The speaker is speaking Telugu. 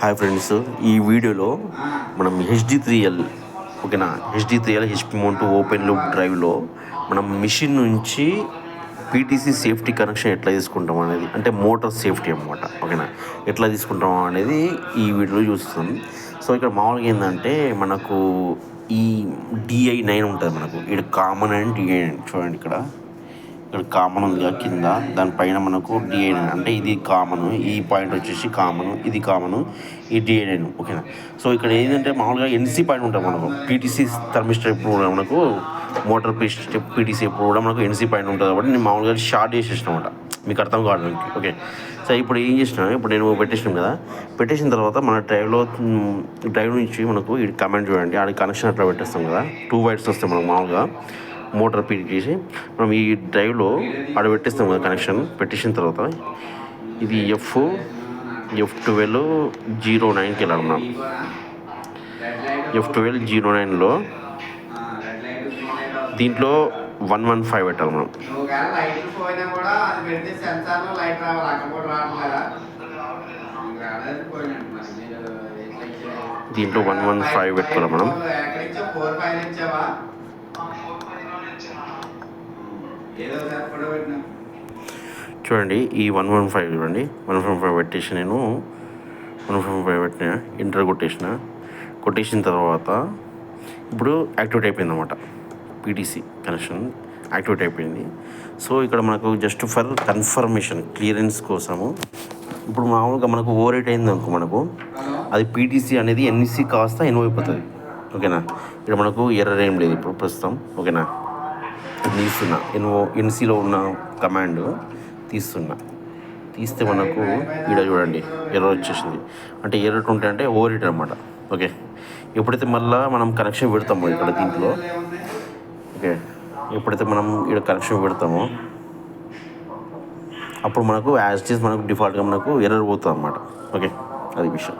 హాయ్ ఫ్రెండ్స్, ఈ వీడియోలో మనం హెచ్డి3ఎల్ ఓకేనా, హెచ్డి3ఎల్ హెచ్పి మౌంట్ ఓపెన్ లూప్ డ్రైవ్లో మనం మిషన్ నుంచి పీటీసీ సేఫ్టీ కనెక్షన్ ఎట్లా తీసుకుంటాం అనేది, అంటే మోటార్ సేఫ్టీ అన్నమాట. ఓకేనా, ఎట్లా తీసుకుంటాం అనేది ఈ వీడియోలో చూస్తాం. సో ఇక్కడ మామూలుగా ఏంటంటే మనకు ఈ DI9 ఉంటుంది, మనకు ఇక్కడ కామన్ అండ్ DI9 చూడండి. ఇక్కడ కామన్ ఉందిగా కింద, దానిపైన మనకు DI9 అంటే ఇది కామన్, ఈ పాయింట్ వచ్చేసి కామన్, ఇది కామన్, ఈ DI9. ఓకేనా, సో ఇక్కడ ఏంటంటే మామూలుగా NC పాయింట్ ఉంటుంది మనకు. పీటీసీ థర్మిస్టర్ ఎప్పుడు కూడా మనకు మోటార్ పీటీసీ ఎప్పుడు కూడా మనకు NC పాయింట్ ఉంటుంది. కాబట్టి నేను మామూలుగా షార్ట్ చేసేసిన అనమాట, మీకు అర్థం కావడానికి. ఓకే, సో ఇప్పుడు ఏం చేసిన, ఇప్పుడు నేను పెట్టేసినాను కదా, పెట్టేసిన తర్వాత మన డ్రైవ్ నుంచి మనకు ఈ కమాండ్ చూడండి, ఆడ కనెక్షన్ అట్లా పెట్టేస్తాం కదా, 2 వైర్స్ వస్తాయి మనకు మామూలుగా మోటార్ పీట్ చేసి మనం ఈ డ్రైవ్లో ఆడ పెట్టేస్తాం కదా. కనెక్షన్ పెట్టేసిన తర్వాత ఇది F1209కి వెళ్ళాలి మనం. F1209లో దీంట్లో 115 పెట్టాలి మనం. దీంట్లో 115 పెట్టుకోవాలి మనం. చూడండి, ఈ 115 చూడండి, 115 పెట్టేసి నేను 115 పెట్టిన, ఇంటర్ కొట్టేసిన తర్వాత ఇప్పుడు యాక్టివేట్ అయిపోయింది అన్నమాట. పీటీసీ కనెక్షన్ యాక్టివేట్ అయిపోయింది. సో ఇక్కడ మనకు జస్ట్ ఫర్ కన్ఫర్మేషన్, క్లియరెన్స్ కోసము ఇప్పుడు మామూలుగా మనకు ఓవర్ రేట్ అయింది అనుకో, మనకు అది పీటీసీ అనేది NC కాస్త ఎన్ఓ అయిపోతుంది. ఓకేనా, ఇక్కడ మనకు ఎర్రర్ ఏం లేదు ఇప్పుడు ప్రస్తుతం. ఓకేనా, తీస్తున్నా, NCలో ఉన్న కమాండ్ తీస్తే మనకు ఇక్కడ చూడండి ఎర్రర్ వచ్చేసింది. అంటే ఎర్రర్ అంటే ఓవర్ హీట్ అనమాట. ఓకే, ఎప్పుడైతే మళ్ళీ మనం కనెక్షన్ పెడతామో ఇక్కడ దీంట్లో, ఓకే, ఎప్పుడైతే మనం ఇక్కడ కనెక్షన్ పెడతామో అప్పుడు మనకు యాజ్ ఇట్ ఈజ్ మనకు డిఫాల్ట్గా మనకు ఎర్రర్ పోతుంది అనమాట. ఓకే, అది విషయం.